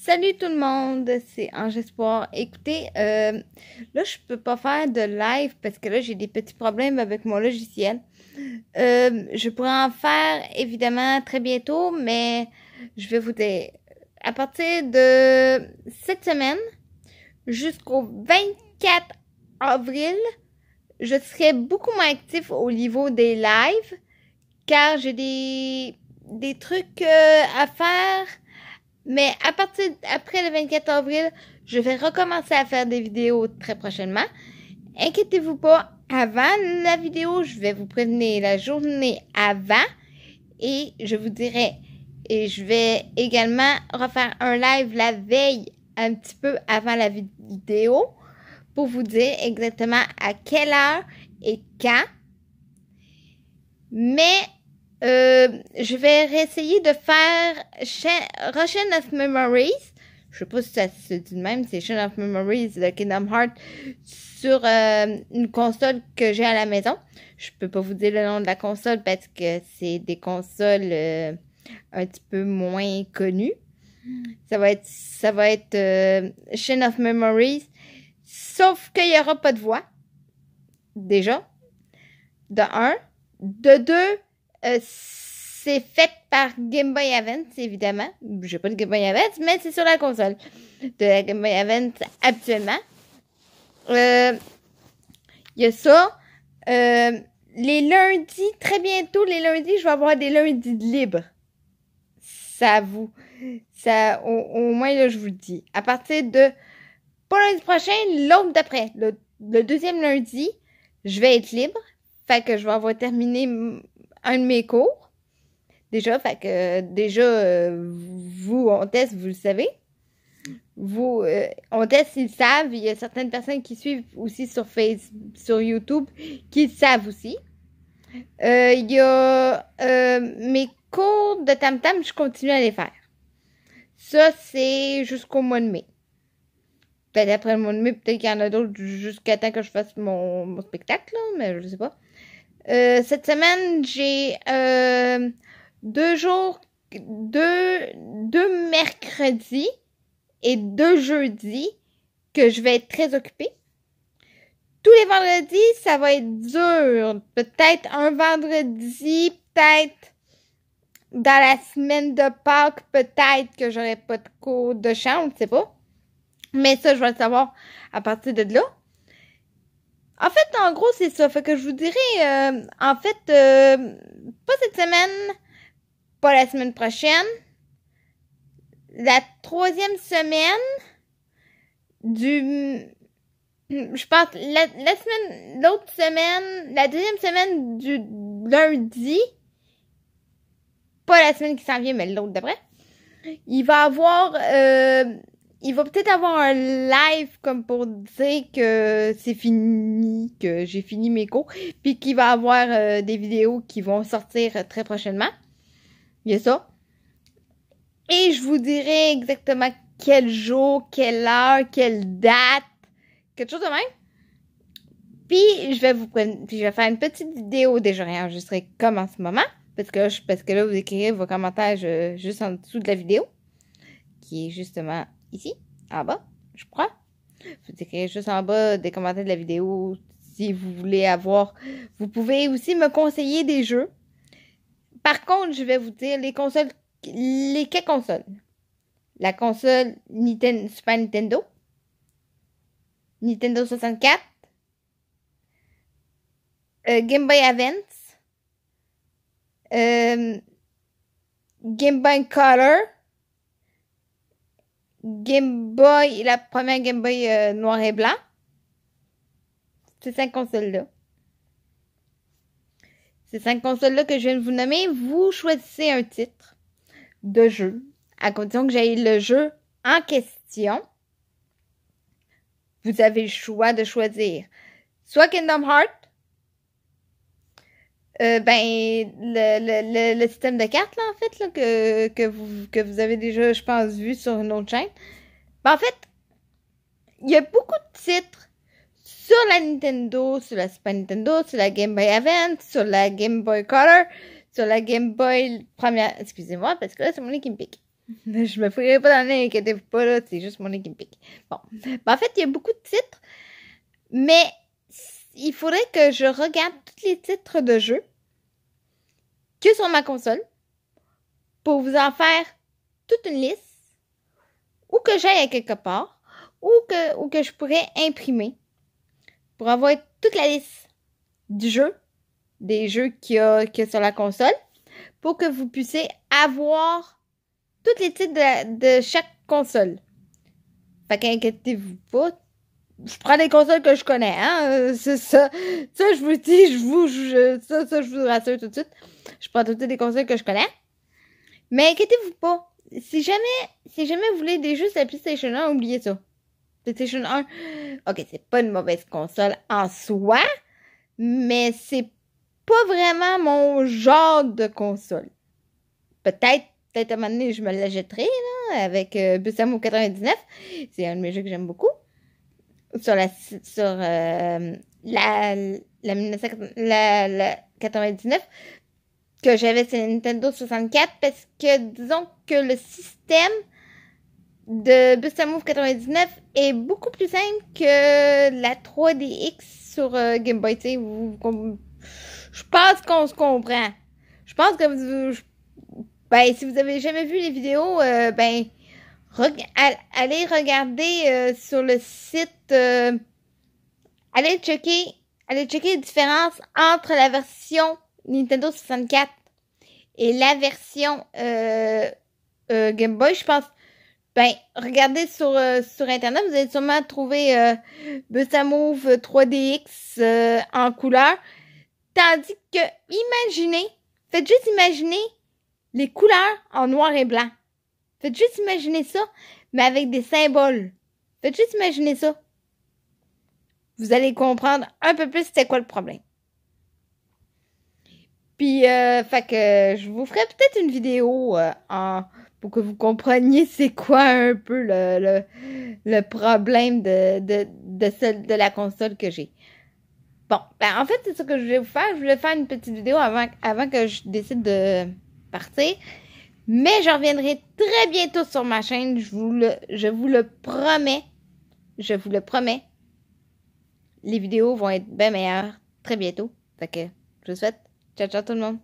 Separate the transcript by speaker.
Speaker 1: Salut tout le monde, c'est Ange Espoir. Écoutez, là je peux pas faire de live parce que là j'ai des petits problèmes avec mon logiciel. Je pourrais en faire évidemment très bientôt, mais je vais vous dire, à partir de cette semaine jusqu'au 24 avril, je serai beaucoup moins actif au niveau des lives car j'ai des trucs à faire. Mais à partir après le 24 avril, je vais recommencer à faire des vidéos très prochainement. Inquiétez-vous pas, avant la vidéo, je vais vous prévenir la journée avant et je vous dirai, et je vais également refaire un live la veille un petit peu avant la vidéo pour vous dire exactement à quelle heure et quand. Mais je vais essayer de faire Russian of Memories. Je sais pas si ça se dit de même, c'est Chain of Memories de Kingdom Hearts sur une console que j'ai à la maison. Je peux pas vous dire le nom de la console parce que c'est des consoles un petit peu moins connues. Ça va être Chain of Memories, sauf qu'il y aura pas de voix. Déjà, de 1. De 2, c'est fait par Game Boy Advance, évidemment. J'ai pas de Game Boy Advance, mais c'est sur la console de la Game Boy Advance actuellement. Il y a ça. Les lundis, très bientôt, les lundis, je vais avoir des lundis libres. Ça vous... Ça, au moins, là, je vous le dis. À partir de... Pas lundi prochain, l'autre d'après. Le deuxième lundi, je vais être libre. Fait que je vais avoir terminé un de mes cours. Déjà, fait que vous, on teste, vous le savez. Vous, on teste, ils le savent. Il y a certaines personnes qui suivent aussi sur YouTube qui le savent aussi. Il y a mes cours de tam-tam, je continue à les faire. Ça, c'est jusqu'au mois de mai. Peut-être après le mois de mai, peut-être qu'il y en a d'autres jusqu'à temps que je fasse mon spectacle, là, mais je sais pas. Cette semaine, j'ai deux mercredis et 2 jeudis que je vais être très occupée. Tous les vendredis, ça va être dur. Peut-être un vendredi, peut-être dans la semaine de Pâques, peut-être que j'aurai pas de cours de chant, on ne sait pas. Mais ça, je vais le savoir à partir de là. En fait, en gros, c'est ça. Fait que je vous dirais, en fait, pas cette semaine, pas la semaine prochaine. La 3e semaine je pense, l'autre semaine, la 2e semaine du lundi, pas la semaine qui s'en vient, mais l'autre d'après, il va peut-être avoir un live comme pour dire que c'est fini, que j'ai fini mes cours, puis qu'il va avoir des vidéos qui vont sortir très prochainement. Il y a ça. Et je vous dirai exactement quel jour, quelle heure, quelle date, quelque chose de même. Puis je vais faire une petite vidéo déjà enregistrée comme en ce moment, parce que là vous écrirez vos commentaires juste en dessous de la vidéo, qui est justement ici, en bas, je crois. Vous écrivez juste en bas des commentaires de la vidéo si vous voulez avoir. Vous pouvez aussi me conseiller des jeux. Par contre, je vais vous dire les consoles. Quelles consoles? La console Super Nintendo. Nintendo 64. Game Boy Advance. Game Boy Color. Game Boy, la première Game Boy noir et blanc. Ces 5 consoles-là. Ces 5 consoles-là que je viens de vous nommer, vous choisissez un titre de jeu, à condition que j'aille le jeu en question. Vous avez le choix de choisir soit Kingdom Hearts, le système de cartes, là, en fait, là, que vous avez déjà, je pense, vu sur une autre chaîne. Ben, en fait, il y a beaucoup de titres sur la Nintendo, sur la Super Nintendo, sur la Game Boy Advance, sur la Game Boy Color, sur la Game Boy première... Excusez-moi, parce que là, c'est mon nez qui me pique. Je me fouillerai pas dans les inquiétez-vous pas, là, c'est juste mon nez qui me pique. Bon. Ben, en fait, il y a beaucoup de titres, mais il faudrait que je regarde tous les titres de jeux que sur ma console pour vous en faire toute une liste ou que j'aille à quelque part ou que je pourrais imprimer pour avoir toute la liste du jeu, des jeux qu'il y a sur la console pour que vous puissiez avoir tous les titres de chaque console. Fait qu'inquiétez-vous pas. Je prends des consoles que je connais, hein. C'est ça. Ça, je vous dis, ça, je vous rassure tout de suite. Je prends toutes les consoles que je connais. Mais inquiétez-vous pas. Si jamais vous voulez des jeux sur la PlayStation 1, oubliez ça. PlayStation 1, ok, c'est pas une mauvaise console en soi, mais c'est pas vraiment mon genre de console. Peut-être à un moment donné, je me la jetterai, là, avec Busamo 99. C'est un de mes jeux que j'aime beaucoup. Sur la 99 que j'avais sur la Nintendo 64 parce que disons que le système de Bustamove 99 est beaucoup plus simple que la 3DX sur Game Boy. Je pense qu'on se comprend. Je pense que si vous avez jamais vu les vidéos, allez regarder sur le site. Allez checker les différences entre la version Nintendo 64 et la version Game Boy, je pense. Regardez sur Internet, vous allez sûrement trouver Bustamove 3DX en couleur. Tandis que, faites juste imaginer les couleurs en noir et blanc. Faites juste imaginer ça, mais avec des symboles. Faites juste imaginer ça. Vous allez comprendre un peu plus c'était quoi le problème. Puis, fait que je vous ferai peut-être une vidéo pour que vous compreniez c'est quoi un peu le problème de la console que j'ai. Bon, en fait, c'est ça que je voulais vous faire. Je voulais faire une petite vidéo avant que je décide de partir. Mais je reviendrai très bientôt sur ma chaîne. Je vous le promets. Je vous le promets. Les vidéos vont être bien meilleures très bientôt. Fait que je vous souhaite ciao ciao tout le monde.